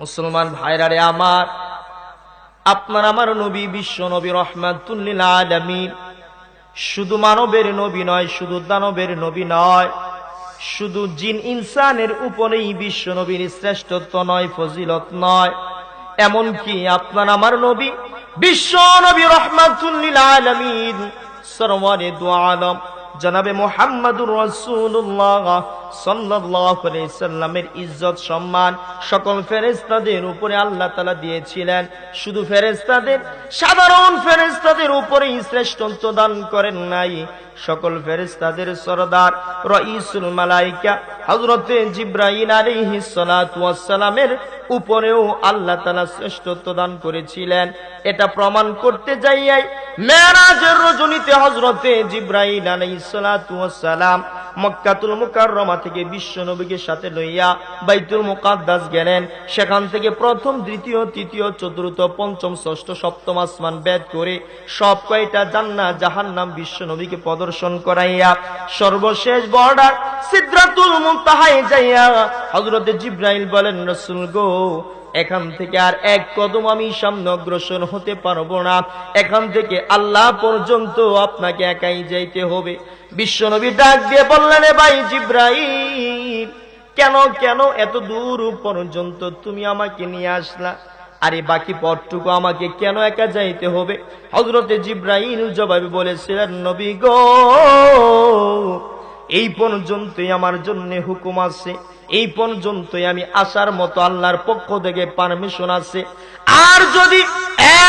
মুসলমান ভাইরা রে আমার, আপনার আমার নবী বিশ্ব নবী রহমাতুল লিল আলামিন, শুধু মানবের নবী নয়, শুধু দানবের নবী নয়, শুধু জিন ইনসানের উপরেই বিশ্ব নবীর শ্রেষ্ঠত্ব নয়, ফজিলত নয়, এমনকি আপনার আমার নবী বিশ্ব নবী রহমাতুল লিল আলামিন সরওয়ারে দু আলম জনাবে মুহাম্মাদুর রাসূলুল্লাহ সাল্লাল্লাহু আলাইহি সাল্লামের ইজ্জত সম্মান সকল ফেরেশতাদের উপরে আল্লাহ তাআলা দিয়েছিলেন। শুধু ফেরেশতাদের, সাধারণ ফেরেশতাদের উপরেই শ্রেষ্ঠত্ব দান করেন নাই, সকল ফেরেশতাদের সরদার রাইসুল মালায়েকা হযরতে জিবরাইল আলাইহিস সালাতু ওয়াস সালামের উপরেও আল্লাহ তাআলা শ্রেষ্ঠত্ব দান করেছিলেন। এটা প্রমাণ করতে যাইয়াই মেরাজের রজনীতে হযরতে জিবরাইল আলাইহিস সালাতু ওয়াস সালাম মক্কাতুল মুকাররমা থেকে বিশ্ব নবীকে সাথে লইয়া বাইতুল মুকাদ্দাস গেলেন। সেখান থেকে প্রথম, দ্বিতীয়, তৃতীয়, চতুর্থ, পঞ্চম, ষষ্ঠ, সপ্তম আসমান ভেদ করে সব কয়টা জান্নাত জাহান্নাম বিশ্ব নবীকে প্রদর্শন করাইয়া সর্বশেষ বর্ডার সিদরাতুল মুনতাহায় যাইয়া হযরতে জিবরাইল বলেন, রাসূল গো, এখান থেকে আর এক কদম আমি সামনে অগ্রসর হতে পারবো না, এখান থেকে আল্লাহ পর্যন্ত আপনাকে একাই যাইতে হবে। বিশ্বনবী ডাক দিয়ে বললেন, ভাই জিবরাইল, কেন কেন এত দূর পর্যন্ত তুমি আমাকে নিয়ে আসলা? আরে বাকি পথটুকু আমাকে কেন একা যাইতে হবে? হযরতে জিবরাইল জবাবে বলেছিলেন, নবী গো, এই পর্যন্তই আমার জন্য হুকুম আছে, এই পর্যন্তই আমি আসার মতো আল্লাহর পক্ষ থেকে পারমিশন আছে। আর যদি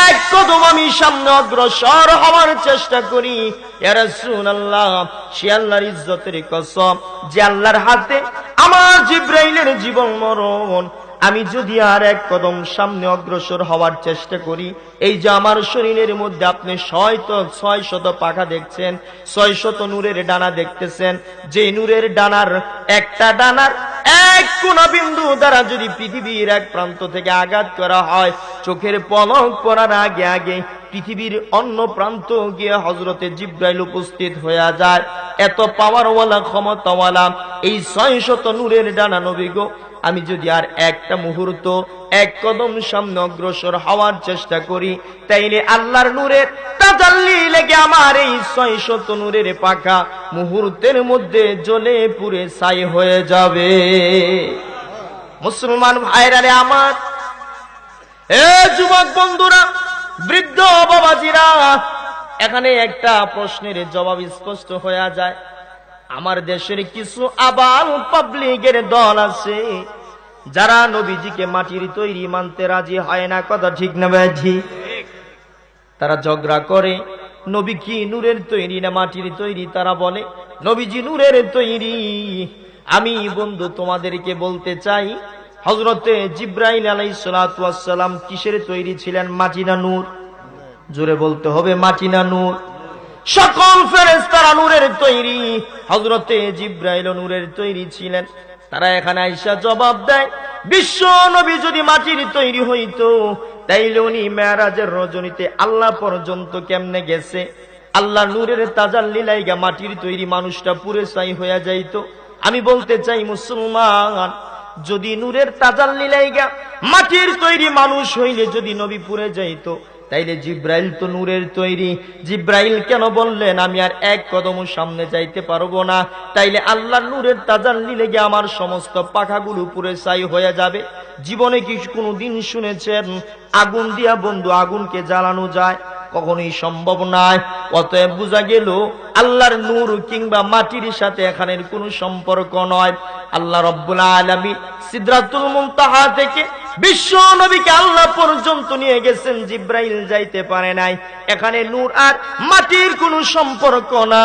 এক কদম আমি সামনে অগ্রসর হওয়ার চেষ্টা করি, ইয়া রাসূলুল্লাহ, সে আল্লাহর ইজ্জতের কসম যে আল্লাহর হাতে আমার জিবরাইলের জীবন মরণ, আমি যদি আর এক কদম সামনে অগ্রসর হওয়ার চেষ্টা করি, এই যে আমার শরীরের মধ্যে আপনি 600 পাখা দেখছেন, 600 নূরের ডানা দেখতেছেন, যে নূরের ডানার একটা ডানার এক কোনা বিন্দু দ্বারা যদি পৃথিবীর এক প্রান্ত থেকে আঘাত করা হয়, চোখের পলক পড়ার আগে আগে পৃথিবীর অন্য প্রান্ত গিয়ে হযরতে জিবরাইল উপস্থিত হয়ে যায়। এত পাওয়ারওয়ালা, ক্ষমতাওয়ালা এই 600 নূরের ডানা নবী গো, আমি যদি আর একটা মুহূর্ত এক কদম সামনে অগ্রসর হওয়ার চেষ্টা করি, তাইলে আল্লাহর নূরের তাজাল্লি লেগে আমার এই 600 নূরের পাখা মুহূর্তের মধ্যে জ্বলে পুড়ে ছাই হয়ে যাবে। মুসলমান ভাইরা রে আমার, এ যুবক বন্ধুরা, বৃদ্ধ বাবাজিরা, এখানে একটা প্রশ্নের জবাব স্পষ্ট হয়ে যায়। আমার দেশের কিছু আবাল পাবলিকের দল আছে যারা নবীজিকে মাটির তৈরি মানতে রাজি হয় না, কথা ঠিক না ভাই? তারা ঝগড়া করে, নবী কি নূরের তৈরি না মাটির তৈরি? তারা বলে নবীজি নূরের তৈরি। আমি বন্ধু তোমাদেরকে বলতে চাই, হযরতে জিবরাইল আলাইহিস সালাতু ওয়াস সালাম কিসের তৈরি ছিলেন? মাটি না নূর? জোরে বলতে হবে, মাটি না নূর? সকল ফেরেশতারা নূরের তৈরি, হযরতে জিবরাইল নূরের তৈরি ছিলেন। তারা এখানে আয়েশা জবাব দেয়, বিশ্ব নবী যদি মাটির তৈরি হইতো, তাইলে উনি মেরাজের রজনীতে আল্লাহ পর্যন্ত কেমনে গেছে? আল্লাহ নূরের তাজাল্লি লাইগা মাটির তৈরি মানুষটা পুরে ছাই হয়ে যাইতো। আমি বলতে চাই মুসলমান, যদি নূরের তাজাল্লি লাইগা মাটির তৈরি মানুষ হইলে যদি নবী পুরে যাইতো, তাইলে জিবরাইল তো নূরের তৈরি। জিবরাইল কেন বললেন আমি আর এক কদম সামনে যাইতে পারবো না? তাইলে আল্লাহর নূরের তাজাল্লি লেগে আমার সমস্ত পাখাগুলো পুরে ছাই হয়ে যাবে। জীবনে কি কোনোদিন শুনেছেন আগুন দিয়া বন্ধু আগুনকে জ্বালানো যায়? কখনোই সম্ভব নয়। অতএব বোঝা গেল আল্লাহর নূর কিংবা মাটির সাথে এখানের কোনো সম্পর্ক নয়। আল্লাহ রাব্বুল আলামিন সিদরাতুল মুনতাহা থেকে বিশ্ব নবীকে আল্লাহ পর্যন্ত নিয়ে গেছেন, জিবরাইল যাইতে পারে নাই। এখানে নূর আর মাটির কোনো সম্পর্ক না।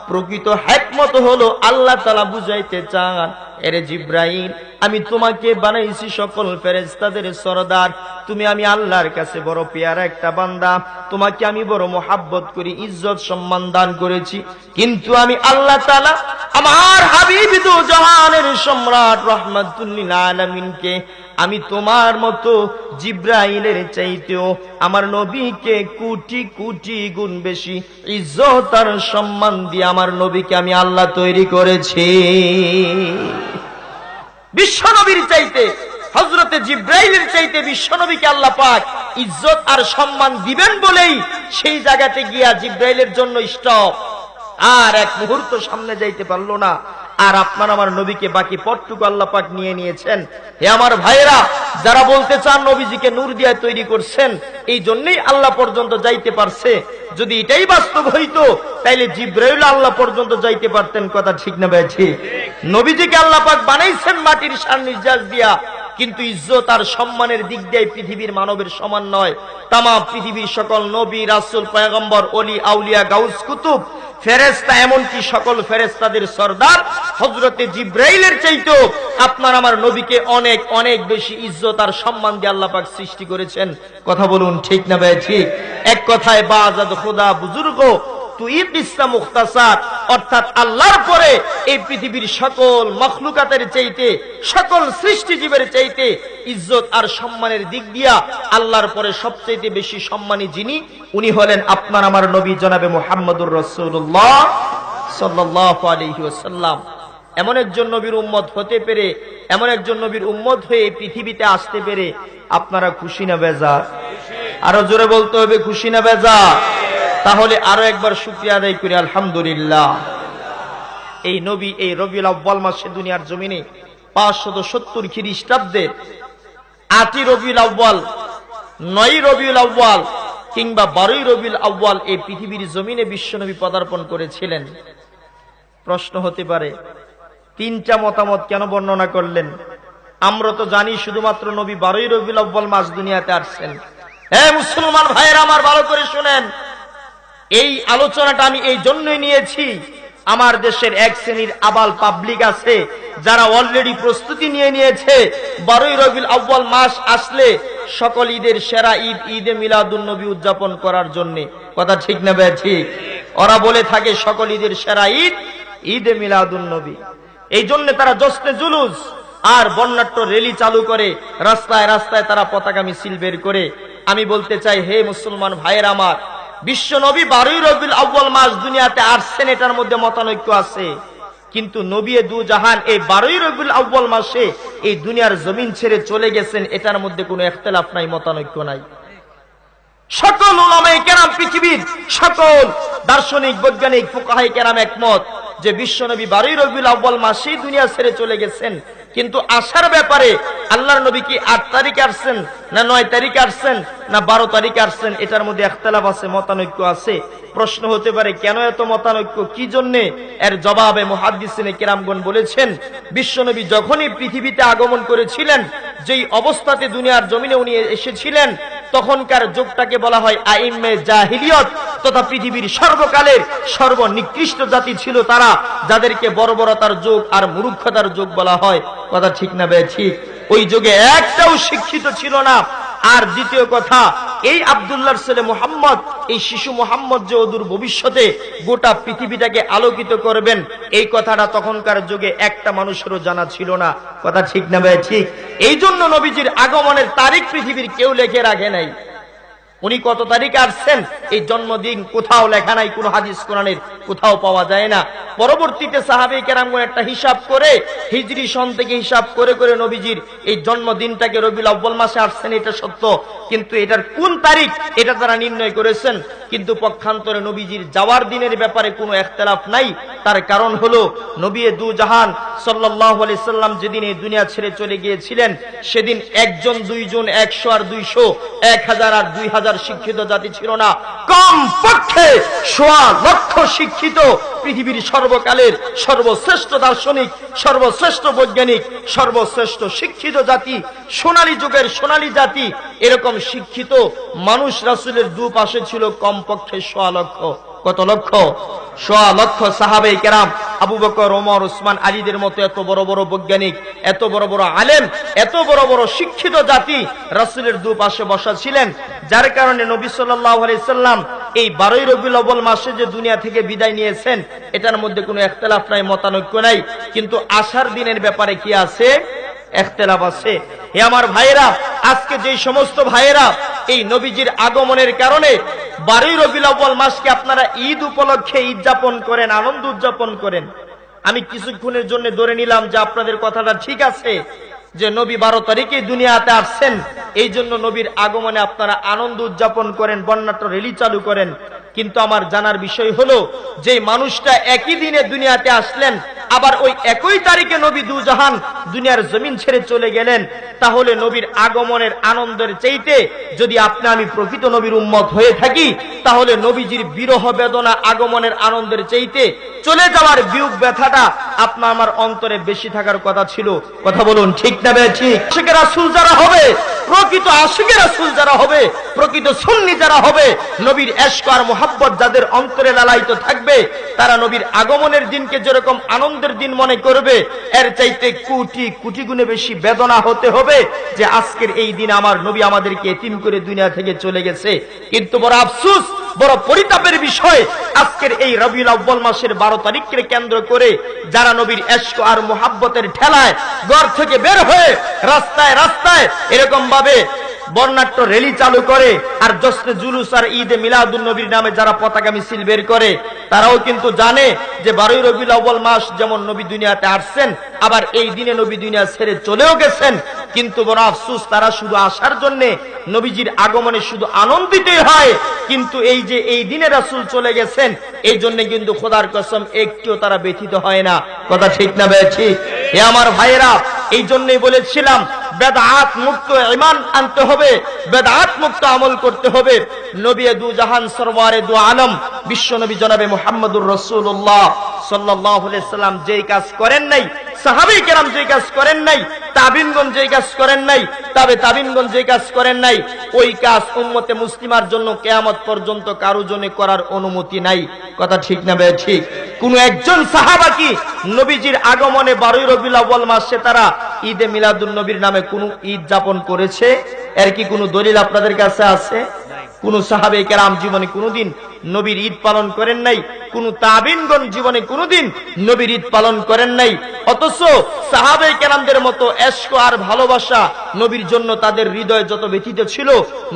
প্রকৃত হিকমত হলো আল্লাহ তাআলা বুঝাইতে চান, এরে জিবরাইল, আমি তোমাকে বানাইছি সকল ফেরেশতাদের সরদার, তুমি আমি আল্লাহর কাছে বড় পেয়ারা একটা বান্দা, তোমাকে আমি বড় মোহাব্বত করি, ইজ্জত সম্মান দান করেছি। কিন্তু আমি আল্লাহ তাআলা আমার হাবিব দু জাহানের সম্রাট রাহমাতুল লিল আলামিনকে আমি তোমার মতো জিবরাইলের চাইতেও আমার নবীকে কোটি কোটি গুণ বেশি ইজ্জত আর সম্মান দিয়ে আমার নবীকে আমি আল্লাহ তৈরি করেছি। বিশ্ব নবীর চাইতে হযরতে জিবরাইলের চাইতে বিশ্বনবীকে আল্লাহ পাক ইজ্জত আর সম্মান দিবেন বলেই সেই জায়গাতে গিয়া জিবরাইলের জন্য স্টপ, আর এক মুহূর্ত সামনে যাইতে পারলো না। আর আপনার আমার নবীকে বাকি পথটুকু আল্লাহ পাক নিয়ে নিয়েছেন। হে আমার ভাইয়েরা, যারা বলতে চান নবীজিকে নূর দিয়ে তৈরি করছেন, এই জন্যই আল্লাহ পর্যন্ত যাইতে পারছে, যদি এটাই বাস্তব হইতো তাইলে জিবরাইল আল্লাহ পর্যন্ত যাইতে পারতেন। কথা ঠিক না ভাই? ঠিক। নবীজিকে আল্লাহ পাক বানাইছেন মাটির সার নির্যাস দিয়া, কিন্তু ইজ্জত আর সম্মানের দিক দিয়ে পৃথিবীর মানবের সমান নয়। তামাম পৃথিবীর সকল নবী, রাসূল, পয়গম্বর, ওলি, আউলিয়া, গাউস, কুতুব, ফেরেশতা, এমনকি সকল ফেরেশতাদের সরদার হযরতে জিবরাইলের চাইতেও আপনার আমার নবীকে অনেক অনেক বেশি ইজ্জত আর সম্মান দিয়ে আল্লাহ পাক সৃষ্টি করেছেন। কথা বলুন ঠিক না ভাই? ঠিক। এক কথায় বাজাদ খোদা বুজুর্গ তুই কিসা মুখতাসার, অর্থাৎ আল্লাহর পরে এই পৃথিবীর সকল মখলুকাতের চাইতে, সকল সৃষ্টিজীবের চাইতে ইজ্জত আর সম্মানের দিক দিয়া আল্লাহর পরে সবচেয়ে বেশি সম্মানী যিনি, উনি হলেন আপনার আমার নবী জনাবে মুহাম্মদুর রাসূলুল্লাহ সাল্লাল্লাহু আলাইহি ওয়াসাল্লাম। এমন একজন নবীর উম্মত হতে পেরে, এমন একজন নবীর উম্মত হয়ে এই পৃথিবীতে আসতে পেরে আপনারা খুশি না বেজার? আরো জোরে বলতে হবে, খুশি না বেজার? তাহলে আরো একবার শুকরিয়া আদায় করি, আলহামদুলিল্লাহ। এই নবী এই রবিউল আউয়াল মাসে দুনিয়ার জমিনে 570 খ্রিস্টাব্দের 8 রবিউল আউয়াল, 9 রবিউল আউয়াল কিংবা 12 রবিউল আউয়াল এই পৃথিবীর জমিনে বিশ্বনবী পদার্পণ করেছিলেন। প্রশ্ন হতে পারে, তিনটা মতামত কেন বর্ণনা করলেন? আমরা তো জানি শুধুমাত্র নবী 12 রবিউল আউয়াল মাস দুনিয়াতে আসছেন। হে মুসলমান ভাইয়েরা আমার, ভালো করে শুনেন। এই আলোচনাটা আমি এই জন্যই নিয়েছি, আমার দেশের এক শ্রেণীর আবাল পাবলিক আছে যারা অলরেডি প্রস্তুতি নিয়ে নিয়েছে 12 রবিউল আউয়াল মাস আসলে সকল ঈদের সেরা ঈদ ঈদে মিলাদুন নবী উদযাপন করার জন্য। কথা ঠিক না ভাই? ঠিক। ওরা বলে থাকে সকল ঈদের সেরা ঈদ ঈদে মিলাদুন নবী। এই জন্য তারা জশ্নে জুলুস আর বর্ণাঢ্য র্যালি চালু করে, রাস্তায় রাস্তায় তারা পতাকা মিছিল বের করে। আমি বলতে চাই, হে মুসলমান ভাইয়ের আমার, বিশ্ব নবী 12 রবিউল আউয়াল মাস দুনিয়াতে আসছেন, এটার মধ্যে মতানৈক্য আছে। কিন্তু নবী দু জাহান এই 12 রবিউল আউয়াল মাসে এই দুনিয়ার জমিন ছেড়ে চলে গেছেন, এটার মধ্যে কোনো ইখতিলাফ নাই, মতানৈক্য নাই। সকল উলামায়ে কেরাম, পৃথিবীর সকল দার্শনিক, বৈজ্ঞানিক, ফুকাহায়ে কেরাম একমত যে বিশ্বনবী 12 রবিউল আউয়াল মাসেই দুনিয়া ছেড়ে চলে গেছেন। কিন্তু আসার ব্যাপারে আল্লাহর নবী কি 8 তারিখে আসছেন, না 9 তারিখে আসছেন, না 12 তারিখে আসছেন, এটার মধ্যে ইখতিলাফ আছে, মতানৈক্য আছে। প্রশ্ন হতে পারে, কেন এত মতানৈক্য, কি জন্য? এর জবাবে মুহাদ্দিসিনে কেরামগণ বলেছেন, বিশ্বনবী যখনই পৃথিবীতে আগমন করেছিলেন, যেই অবস্থাতে দুনিয়ার জমিনে উনি এসেছিলেন, তখনকার যুগটাকে বলা হয় আইম্মে জাহিলিয়ত, তথা পৃথিবীর সর্বকালের সর্বনিকৃষ্ট জাতি ছিল তারা, যাদেরকে বর্বরতার যুগ আর মূর্খতার যুগ বলা হয়। কথা ঠিক না ভাই? ঠিক। ওই যুগে একটাও শিক্ষিত ছিল না। আর দ্বিতীয় কথা, এই আব্দুল্লাহর ছেলে মুহাম্মদ, এই শিশু মুহাম্মদ যে অদূর ভবিষ্যতে গোটা পৃথিবীটাকে আলোকিত করবেন, এই কথাটা তখনকার যুগে একটা মানুষেরও জানা ছিল না। কথা ঠিক না ভাই? ঠিক। এই জন্য নবীজির আগমনের তারিখ পৃথিবীর কেউ লিখে রাখে নাই। উনি কত তারিখে আসছেন এই জন্মদিন কোথাও লেখা নাই, কোন হাদিস কোরআনের কোথাও পাওয়া যায় না। পরবর্তীতে সাহাবায়ে কেরামগণ একটা হিসাব করে, হিজরি সন থেকে হিসাব করে করে নবীজির এই জন্মদিনটাকে রবিউল আউয়াল মাসে আসছেন, এটা সত্য। কিন্তু এটার কোন তারিখ এটা তারা নির্ণয় করেছেন। কিন্তু পক্ষান্তরে নবীজির যাওয়ার দিনের ব্যাপারে কোনো ইখতিলাফ নাই। তার কারণ হলো নবী দু জাহান সাল্লাল্লাহু আলাইহি সাল্লাম যেদিন এই দুনিয়া ছেড়ে চলে গিয়েছিলেন, সেদিন একজন, দুইজন, 100 আর 200, 1000 আর 2000 শিক্ষিত জাতি ছিল না। কম পক্ষে 1.25 লক্ষ শিক্ষিত, পৃথিবীর সর্বকালের সর্বশ্রেষ্ঠ দার্শনিক, সর্বশ্রেষ্ঠ বৈজ্ঞানিক, সর্বশ্রেষ্ঠ শিক্ষিত জাতি, সোনালী যুগের সোনালী জাতি, এরকম শিক্ষিত মানুষ রাসূলের দুপাশে ছিল কমপক্ষে 1.25 লক্ষ। কত লক্ষ? 1.25 লক্ষ সাহাবায়ে কেরাম, আবু বকর, ওমর, ওসমান, আলীদের মতো এত বড় বড় বৈজ্ঞানিক, এত বড় বড় আলেম, এত বড় বড় শিক্ষিত জাতি রাসূলের দুপাশে বসা ছিলেন। যার কারণে নবী সাল্লাল্লাহু আলাইহি সাল্লাম এই 12 রবিউল আউয়াল মাসে যে দুনিয়া থেকে বিদায় নিয়েছেন, এটার মধ্যে কোনো ইখতিলাফ নাই, মতানৈক্য নাই। কিন্তু আসার দিনের ব্যাপারে কি আছে? ইখতিলাফ আছে। হে আমার ভাইয়েরা, আজকে যে সমস্ত ভাইয়েরা এই নবীজির আগমনের কারণে 12 রবিউল আউয়াল মাসকে আপনারা ঈদ উপলক্ষে ঈদ যাপন করেন, আনন্দ উদযাপন করেন, আমি কিছুক্ষণের জন্য ধরে নিলাম যে আপনাদের কথাটা ঠিক আছে। যে নবী 12 তারিখে দুনিয়াতে আসছেন, এই জন্য নবীর আগমনে আপনারা আনন্দ উদযাপন করেন, বর্ণাঢ্য র্যালি চালু করেন। কিন্তু আমার জানার বিষয় হলো, যে মানুষটা একই দিনে দুনিয়াতে আসলেন, আবার ওই একই তারিখে নবী দুজাহান দুনিয়ার জমিন ছেড়ে চলে গেলেন, তাহলে নবীর আগমনের আনন্দের চাইতে যদি আপনি আমি প্রকৃত নবীর উম্মত হয়ে থাকি, তাহলে নবীজির বিরহ বেদনা আগমনের আনন্দের চাইতে চলে যাওয়ার বিয়োগ ব্যথাটা আপনার আমার অন্তরে বেশি থাকার কথা ছিল। কথা বলুন, ঠিক না ঠিক? আশিকে রাসূল যারা হবে, প্রকৃত আশিকে রাসূল যারা হবে, প্রকৃত সুন্নি যারা হবে, নবীর ইশক আর মুহাব্বত যাদের অন্তরে লালায়িত থাকবে, তারা নবীর আগমনের দিনকে যেরকম আনন্দের দিন মনে করবে, এর চাইতে কোটি কোটি গুণে বেশি বেদনা হতে হবে যে আজকের এই দিন আমার নবী আমাদেরকে এতিম করে দুনিয়া থেকে চলে গেছে। কিন্তু বড় আফসোস, বড় পরিতাপের বিষয়, আজকের এই রবিউল আউয়াল মাসের 12 তারিখকে কেন্দ্র করে যারা নবীর ইশক আর মুহাব্বতের ঠেলায় ঘর থেকে বের হয়ে রাস্তায় রাস্তায় এরকম ভাবে বর্ণাঢ্য র্যালি চালু করে, আর জশ্নে জুলুস আর ঈদে মিলাদুন নবীর নামে যারা পতাকা মিছিল বের করে, তারাও কিন্তু জানে যে 12 রবিউল আউয়াল মাস যেমন নবী দুনিয়াতে আসছেন, আবার এই দিনে নবী দুনিয়া ছেড়ে চলেও গেছেন। কিন্তু বড় আফসোস, তারা শুধু আসার জন্য নবীজির আগমনে শুধু আনন্দিতই হয়, কিন্তু এই যে এই দিনে রাসূল চলে গেছেন, এই জন্য কিন্তু খোদার কসম একটিও তারা ব্যথিত হয় না। কথা ঠিক না ঠিক? এ আমার ভাইয়েরা, এই জন্যই বলেছিলাম বেদাত মুক্ত ঈমান আনতে হবে, বেদাত মুক্ত আমল করতে হবে। নবী দু জাহান সরওয়ারে দু আলম বিশ্ব নবী জনাবে মুহাম্মদুর রাসূলুল্লাহ সাল্লাল্লাহু আলাইহি সাল্লাম যেই কাজ করেন নাই, সাহাবায়ে কেরাম যেই কাজ করেন নাই, তাবিনগণ যেই কাজ করেন নাই, তবে তাবিনগণ যেই কাজ করেন নাই, ওই কাজ উম্মতে মুসলিমার জন্য কিয়ামত পর্যন্ত কারো জন্য করার অনুমতি নাই। কথা ঠিক না ঠিক? কোন একজন সাহাবা কি নবীজির আগমনে 12 রবিউল আউয়াল মাসে তারা ঈদে মিলাদুন নবীর নামে কোন ঈদ যাপন করেছে? এর কি কোন দলিল আপনাদের কাছে আছে? কোন সাহাবায়ে কেরাম জীবনে কোনদিন নবীর ঈদ পালন করেন নাই, কোন তাবিনগণ জীবনে কোনদিন নবীর ঈদ পালন করেন নাই। অথচ সাহাবায়ে কেরামদের মতো ইশক আর ভালোবাসা নবীর জন্য তাদের হৃদয়ে যত ব্যথিত ছিল,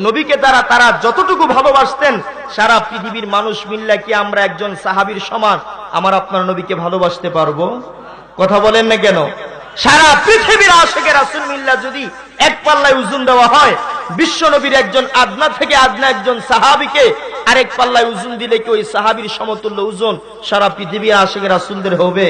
নবীকে তারা যতটুকু ভালোবাসতেন, সারা পৃথিবীর মানুষ মিল্লা কি আমরা একজন সাহাবীর সমান আমার আপনার নবীকে ভালোবাসতে পারবো? কথা বলেন না কেন? সারা পৃথিবীর আশিকে রাসূল মিল্লা যদি এক পাল্লায় ওজন দেওয়া হয়, বিশ্ব নবীর একজন আদনা থেকে আদনা একজন সাহাবীকে আরেক পাল্লায় ওজন দিলে কি ওই সাহাবীর সমতুল্য ওজন সারা পৃথিবীর আশিকে রাসূলদের হবে?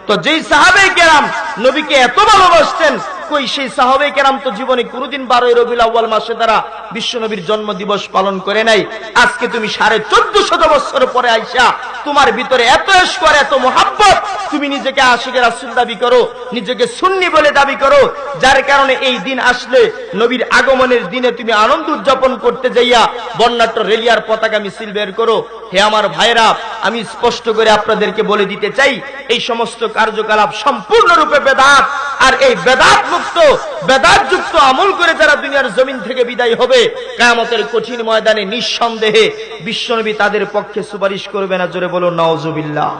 তো যেই সাহাবায়ে কেরাম নবীকে এত ভালোবাসতেন, কই সেই সাহাবায়ে কেরাম তো জীবনে কোনদিন 12 রবিউল আউয়াল মাসে তারা বিশ্ব নবীর জন্ম দিবস পালন করে নাই। আজকে তুমি 1450 বছর পরে আইসা তোমার ভিতরে এত ইশক আর এত মুহাব্বত, তুমি নিজেকে আশিকে রাসূল দাবি করো, নিজেকে সুন্নি বলে দাবি করো, যার কারণে এই দিন আসলে নবীর আগমনের দিনে তুমি আনন্দ উদযাপন করতে যাইয়া বর্ণাঢ্য র্যালি আর পতাকা মিছিল বের করো। হে আমার ভাইরা, আমি স্পষ্ট করে আপনাদেরকে বলে দিতে চাই, এই সমস্ত কার্যকলাপ সম্পূর্ণরূপে বেদাত। আর এই বেদাত মুক্ত বেদাত যুক্ত আমল করে যারা দুনিয়ার জমিন থেকে বিদায় হবে, কিয়ামতের কঠিন ময়দানে নিঃসন্দেহে বিশ্বনবী তাদের পক্ষে সুপারিশ করবে না। জোরে বলুন নাউজুবিল্লাহ।